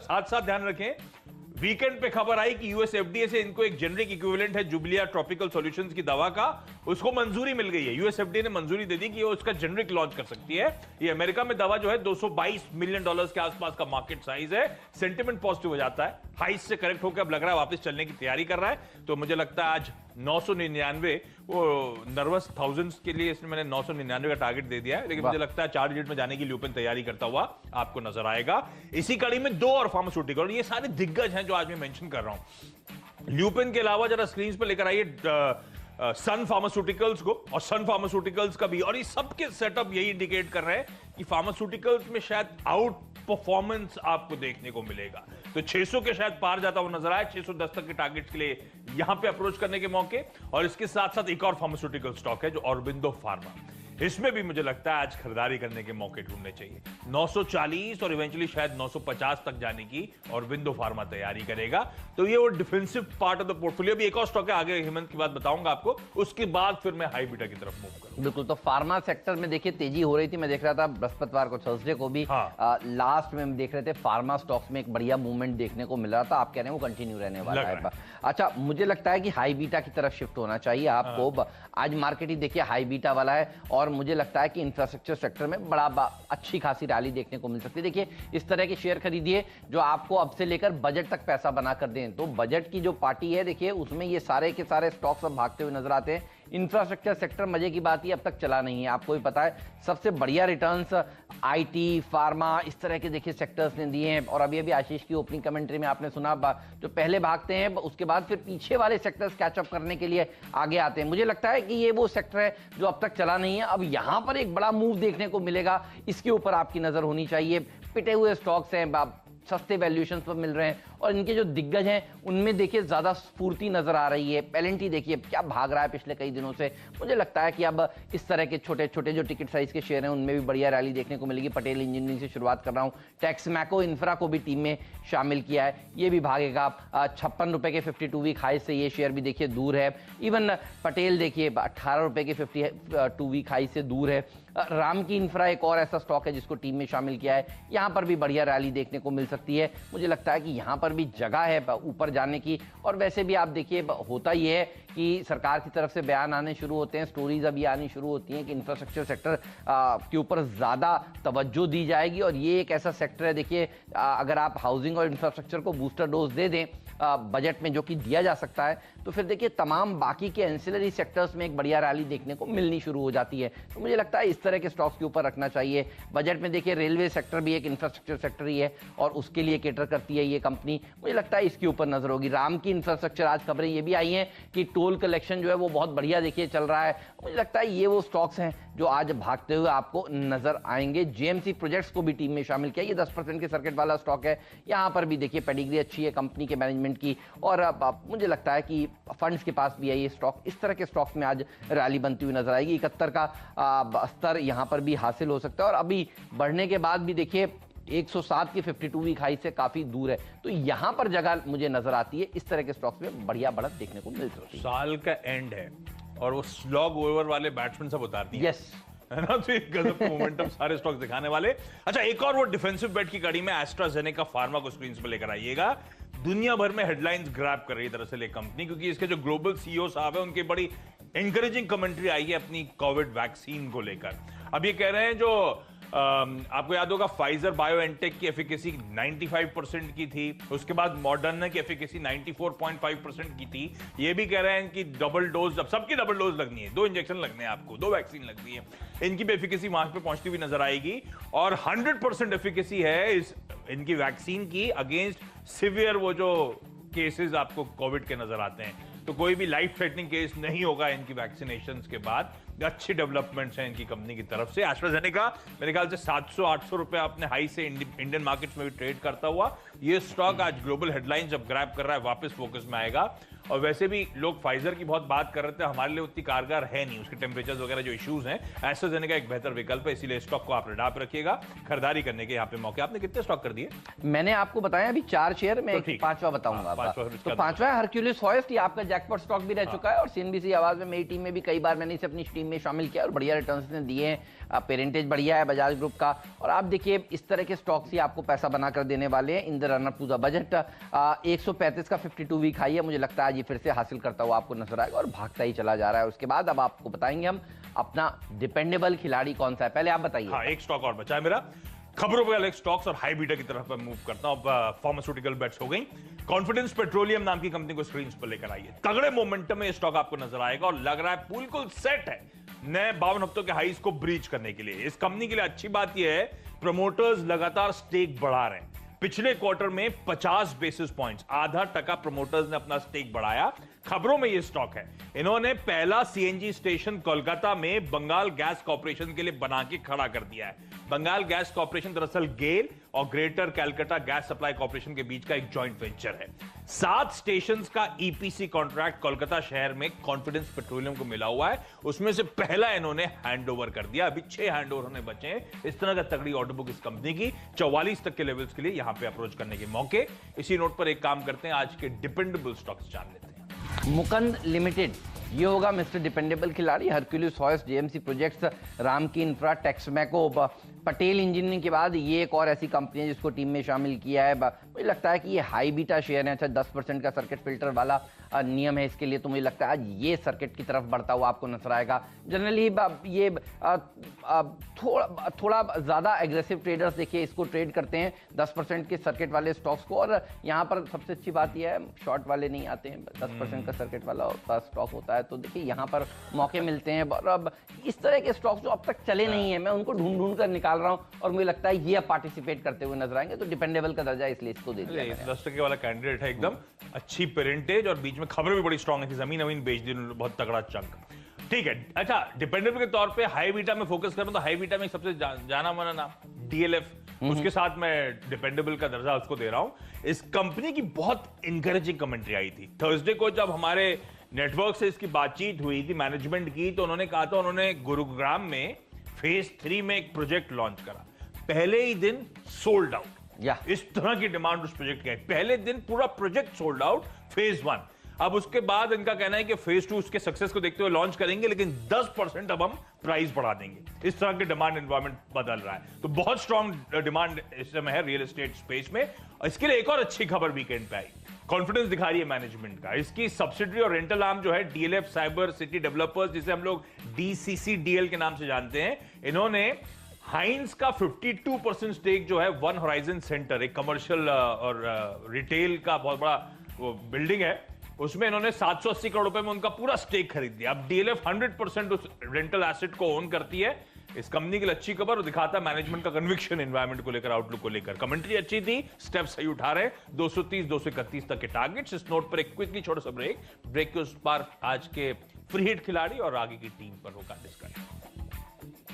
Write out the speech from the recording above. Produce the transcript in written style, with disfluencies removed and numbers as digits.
साथ साथ ध्यान रखें, वीकेंड पे खबर आई कि यूएस एफडीए से इनको एक जेनरिक इक्विवेलेंट है जुबिलिया ट्रॉपिकल सॉल्यूशंस की दवा का, उसको मंजूरी मिल गई है। यूएस एफडीए ने मंजूरी दे दी कि वो उसका जेनरिक लॉन्च कर सकती है। ये अमेरिका में दवा जो है $222 मिलियन के आसपास का मार्केट साइज है। सेंटिमेंट पॉजिटिव हो जाता है, हाइस से करेक्ट होकर अब लग रहा है वापस चलने की तैयारी कर रहा है। तो मुझे लगता है आज 999, वो नर्वस थाउजेंड्स के लिए इसने मैंने 999 का टारगेट दे दिया है, लेकिन मुझे लगता है 4 डिजिट में जाने की ल्यूपिन तैयारी करता हुआ आपको नजर आएगा। इसी कड़ी में 2 और फार्मास्यूटिकल, ये सारे दिग्गज हैं जो आज मैं मेंशन कर रहा हूं। ल्यूपिन के अलावा जरा स्क्रीन पर लेकर आइए सन फार्मास्यूटिकल्स को, और सन फार्मास्यूटिकल्स का भी, और ये सबके सेटअप यही इंडिकेट कर रहे हैं कि फार्मास्यूटिकल्स में शायद आउट परफॉर्मेंस आपको देखने को मिलेगा। तो 600 के शायद पार जाता हुआ नजर आया, 610 तक के टारगेट्स के लिए यहां पे अप्रोच करने के मौके। और इसके साथ साथ एक और फार्मास्यूटिकल स्टॉक है जो ऑरोबिंदो फार्मा, इसमें भी मुझे लगता है आज खरीदारी करने के मौके ढूंढने चाहिए। 940 और इवेंचुअली शायद 950 तक जाने की ऑरोबिंदो फार्मा तैयारी करेगा। तो ये वो defensive part of the portfolio. भी एक और स्टॉक है, आगे हेमंत की बात बताऊंगा आपको, उसके बाद फिर मैं हाई बीटा की तरफ मूव करूंगा। बिल्कुल, तो फार्मा सेक्टर में देखिए तेजी हो रही थी, मैं देख रहा था बृहस्पतिवार को, थर्सडे को भी लास्ट में हम देख रहे थे फार्मा स्टॉक्स में एक बढ़िया मूवमेंट देखने को मिल रहा था। आप कह रहे हैं वो कंटिन्यू रहने वाला है। अच्छा, मुझे लगता है कि हाई बीटा की तरफ शिफ्ट होना चाहिए आपको। आज मार्केट ही देखिए हाई बीटा वाला है, और मुझे लगता है कि इंफ्रास्ट्रक्चर सेक्टर में बड़ा अच्छी खासी रैली देखने को मिल सकती है। देखिए इस तरह के शेयर खरीदिए जो आपको अब से लेकर बजट तक पैसा बना कर दें। तो बजट की जो पार्टी है देखिए उसमें ये सारे के सारे स्टॉक्स अब भागते हुए नजर आते हैं। इंफ्रास्ट्रक्चर सेक्टर मजे की बात ही अब तक चला नहीं है, आपको भी पता है। सबसे बढ़िया रिटर्न्स आईटी, फार्मा, इस तरह के देखिए सेक्टर्स ने दिए हैं। और अभी अभी आशीष की ओपनिंग कमेंट्री में आपने सुना, जो पहले भागते हैं उसके बाद फिर पीछे वाले सेक्टर्स कैचअप करने के लिए आगे आते हैं। मुझे लगता है कि ये वो सेक्टर है जो अब तक चला नहीं है, अब यहां पर एक बड़ा मूव देखने को मिलेगा, इसके ऊपर आपकी नजर होनी चाहिए। पिटे हुए स्टॉक्स हैं, सस्ते वैल्यूएशन पर मिल रहे हैं, और इनके जो दिग्गज हैं उनमें देखिए ज्यादा स्फूर्ति नजर आ रही है। एल&टी देखिए क्या भाग रहा है पिछले कई दिनों से। मुझे लगता है कि अब इस तरह के छोटे छोटे जो टिकट साइज के शेयर हैं उनमें भी बढ़िया रैली देखने को मिलेगी। पटेल इंजीनियरिंग से शुरुआत कर रहा हूं, टेक्समैको इंफ्रा को भी टीम में शामिल किया है, ये भी भागेगा। 56 रुपए के 52 वीक हाई से ये शेयर भी देखिए दूर है। इवन पटेल देखिए 18 रुपए के 52 वीक हाई से दूर है। राम की इंफ्रा एक और ऐसा स्टॉक है जिसको टीम में शामिल किया है, यहां पर भी बढ़िया रैली देखने को मिल सकती है। मुझे लगता है कि यहां पर भी जगह है ऊपर जाने की। और वैसे भी आप देखिए होता ही है कि सरकार की तरफ से बयान आने शुरू होते हैं, स्टोरीज अभी आनी शुरू होती हैं कि इंफ्रास्ट्रक्चर सेक्टर के ऊपर ज्यादा तवज्जो दी जाएगी। और ये एक ऐसा सेक्टर है देखिए, अगर आप हाउसिंग और इंफ्रास्ट्रक्चर को बूस्टर डोज दे दें बजट में, जो कि दिया जा सकता है, तो फिर देखिए तमाम बाकी के एंसिलरी सेक्टर्स में एक बढ़िया रैली देखने को मिलनी शुरू हो जाती है। तो मुझे लगता है इस तरह के स्टॉक्स के ऊपर रखना चाहिए। बजट में देखिए रेलवे सेक्टर भी एक इंफ्रास्ट्रक्चर सेक्टर ही है और उसके लिए केटर करती है ये कंपनी, मुझे लगता है इसके ऊपर नजर होगी। राम की इंफ्रास्ट्रक्चर, आज खबरें ये भी आई हैं कि टोल कलेक्शन जो है वो बहुत बढ़िया देखिए चल रहा है। मुझे लगता है ये वो स्टॉक्स हैं जो आज भागते हुए आपको नजर आएंगे। जेएमसी प्रोजेक्ट्स को भी टीम में शामिल किया, ये 10% के सर्किट वाला स्टॉक है। यहां पर भी देखिए पेडिग्री अच्छी है कंपनी के मैनेजमेंट की, और मुझे लगता है कि फंड्स के पास भी है ये स्टॉक। इस तरह के स्टॉक्स में आज रैली बनती हुई नजर आएगी। 71 का स्तर यहां पर भी हासिल हो सकता है, और अभी बढ़ने के बाद भी देखिए 107 की 52 वीक हाई से काफी दूर है। तो यहां पर जगह मुझे नजर आती है, इस तरह के स्टॉक्स में बढ़िया बढ़त देखने को मिल सकती है। साल का एंड है और वो स्लॉग ओवर वाले बैट्समैन सब उतारती है, है ना, तो एक गजब मोमेंटम सारे स्टॉक्स दिखाने वाले। अच्छा, एक और वो डिफेंसिव बेट की कड़ी में एस्ट्राजेनेका फार्मा को स्क्रीन पर लेकर आइएगा। दुनिया भर में हेडलाइंस ग्रैब कर रही है दरअसल ये कंपनी, क्योंकि इसके जो ग्लोबल सीईओ साहब है उनकी बड़ी एनकरेजिंग कमेंट्री आई है अपनी कोविड वैक्सीन को लेकर। अब ये कह रहे हैं, जो आपको याद होगा फाइजर बायोएनटेक की एफिकेसी 95% की थी, उसके बाद मॉडर्ना की एफिकेसी 94.5% की थी। ये भी कह रहे हैं कि डबल डोज, अब सबकी डबल डोज लगनी है, 2 इंजेक्शन लगने हैं आपको, 2 वैक्सीन लगनी है, इनकी भी एफिकेसी वहां पे पहुंचती हुई नजर आएगी। और 100% एफिकेसी है इनकी वैक्सीन की अगेंस्ट सिवियर वो जो केसेस आपको कोविड के नजर आते हैं। तो कोई भी लाइफ थ्रेटनिंग केस नहीं होगा इनकी वैक्सीनेशन के बाद। अच्छी डेवलपमेंट्स हैं इनकी कंपनी की तरफ से। एस्ट्राजेनेका मेरे ख्याल से 700-800 रुपए अपने हाई से इंडियन मार्केट्स में भी ट्रेड करता हुआ ये स्टॉक आज ग्लोबल हेडलाइंस जब ग्रैब कर रहा है वापस फोकस में आएगा। और वैसे भी लोग फाइजर की बहुत बात कर रहे थे, हमारे लिए उतनी कारगर है नहीं, उसके टेम्परेचर वगैरह जो इश्यूज हैं। एस्ट्राजेनेका एक बेहतर विकल्प है, इसीलिए स्टॉक को आप रडार पे रखिएगा। खरीदारी करने के यहाँ पे मौके। आपने कितने स्टॉक कर दिए? मैंने आपको बताया अभी 4 शेयर में, तो पांचवा बताऊंगा। तो 5वां हरक्यूलिस फॉरेस्ट, ये आपका जैकपॉट स्टॉक भी रह चुका है, और सीएनबीसी आवाज में मेरी टीम में भी कई बार मैंने इसे अपनी टीम में शामिल किया और बढ़िया रिटर्न्स ने दिए हैं। पेरेंटेज बढ़िया है बजाज ग्रुप का, और आप देखिए इस तरह के स्टॉक्स ही आपको पैसा बनाकर देने वाले हैं in the run up to the budget. 135 का 52 वीक हाई है, मुझे लगता है आज ये फिर से हासिल करता हुआ आपको नजर आएगा और भागता ही चला जा रहा है। उसके बाद अब आपको बताएंगे हम अपना डिपेंडेबल खिलाड़ी कौन सा है, पहले आप बताइए। हाँ, एक स्टॉक और बचा है मेरा, खबरों पे अलग स्टॉक्स और हाई बीटा की तरफ मूव करता हूं। अब फार्मास्यूटिकल बेट्स हो गई। कॉन्फिडेंस पेट्रोलियम नाम की कंपनी को स्क्रीन पर लेकर आइए। तगड़े मोमेंटम में स्टॉक आपको नजर आएगा और लग रहा है बिल्कुल सेट है नए 52 हफ्तों के हाईज को ब्रीच करने के लिए। इस कंपनी के लिए अच्छी बात यह है, प्रमोटर्स लगातार स्टेक बढ़ा रहे हैं। पिछले क्वार्टर में 50 बेसिस पॉइंट्स, आधा टका प्रमोटर्स ने अपना स्टेक बढ़ाया। खबरों में यह स्टॉक है, इन्होंने पहला सीएनजी स्टेशन कोलकाता में बंगाल गैस कॉर्पोरेशन के लिए बना के खड़ा कर दिया है। बंगाल गैस कॉर्पोरेशन दरअसल गेल और greater Calcutta gas supply corporation के बीच का एक जॉइंट वेंचर है। 7 स्टेशंस का ईपीसी कॉन्ट्रैक्ट कोलकाता शहर में कॉन्फिडेंस पेट्रोलियम को मिला हुआ है, उसमें से पहला इन्होंने हैंडओवर कर दिया। अभी 6 हैंडओवर होने बचे हैं। इस तरह का तगड़ी ऑर्डर बुक इस कंपनी की, 44 तक के लेवल्स के लिए यहां पे अप्रोच करने के मौके। इसी नोट पर एक काम करते हैं, आज के डिपेंडेबल स्टॉक्स जान लेते हैं। मुकंद लिमिटेड, ये होगा मिस्टर डिपेंडेबल खिलाड़ी। हरक्यूलिस हॉयस, JMC projects, Ramky infra, Texmaco, Patel engineering के बाद ये एक और ऐसी कंपनी है जिसको टीम में शामिल किया है। मुझे लगता है कि ये हाई बीटा शेयर है। अच्छा, 10% का सर्किट फिल्टर वाला नियम है इसके लिए, तो मुझे लगता है आज ये सर्किट की तरफ बढ़ता हुआ आपको नजर आएगा। जनरली ये थोड़ा ज़्यादा एग्रेसिव ट्रेडर्स देखिए इसको ट्रेड करते हैं 10% के सर्किट वाले स्टॉक्स को, और यहाँ पर सबसे अच्छी बात यह है शॉर्ट वाले नहीं आते हैं, 10% का सर्किट वाला स्टॉक होता है। तो देखिए यहाँ पर मौके मिलते हैं। और अब इस तरह के स्टॉक्स जो अब तक चले नहीं है, मैं उनको ढूंढ कर निकाल रहा हूँ और मुझे लगता है ये पार्टिसिपेट करते हुए नजर आएंगे, तो डिपेंडेबल का दर्जा इसलिए इसको दे दिया। 10% वाला कैंडिडेट है, एकदम अच्छी पेरेंटेज और बीच में खबर भी बड़ी स्ट्रांग है कि जमीन बेच दी, बहुत तगड़ा चंक। ठीक है, अच्छा डिपेंडेबल के तौर पे हाई बीटा में फोकस करूं तो हाई बीटा में सबसे जाना माना नाम डीएलएफ, उसके साथ मैं डिपेंडेबल का दर्जा उसको दे रहा हूं। इस कंपनी की बहुत इंकरेजिंग कमेंट्री आई थी थर्सडे को, जब हमारे नेटवर्क से इसकी बातचीत हुई थी मैनेजमेंट की, तो उन्होंने कहा था उन्होंने गुरुग्राम में फेज 3 में एक प्रोजेक्ट लॉन्च करा, पहले ही दिन सोल्ड आउट। इस तरह की डिमांड उस प्रोजेक्ट की है, पहले दिन पूरा प्रोजेक्ट सोल्ड आउट फेज 1। अब उसके बाद इनका कहना है कि फेज 2 उसके सक्सेस को देखते हुए लॉन्च करेंगे, लेकिन 10% अब हम प्राइस बढ़ा देंगे। इस तरह के डिमांड एनवायरनमेंट बदल रहा है, तो बहुत स्ट्रांग डिमांड इस समय है रियल एस्टेट स्पेस में। इसके लिए एक और अच्छी खबर वीकेंड पे आई, कॉन्फिडेंस दिखा रही है मैनेजमेंट का। इसकी सब्सिडरी और रेंटल आर्म जो है डीएलएफ साइबर सिटी डेवलपर्स, जिसे हम लोग डीसीसीडीएल के नाम से जानते हैं, इन्होंने हाइंस का 52% स्टेक जो है वन होराइजन सेंटर, एक कमर्शियल और रिटेल का बहुत बड़ा वो बिल्डिंग है, उसमें इन्होंने 780 करोड़ रुपए में उनका पूरा स्टेक खरीद दिया। अब डीएलएफ 100% उस रेंटल एसेट को ओन करती है। इस कंपनी के लिए अच्छी खबर और दिखाता है मैनेजमेंट का कन्विक्शन एनवायरनमेंट को लेकर, आउटलुक को लेकर। कमेंट्री अच्छी थी, स्टेप सही उठा रहे, 230 231 तक के टारगेट्स। इस नोट पर एक क्विकली छोटा सा ब्रेक के उस पर आज के फ्री हिट खिलाड़ी और आगे की टीम पर होगा डिस्कशन।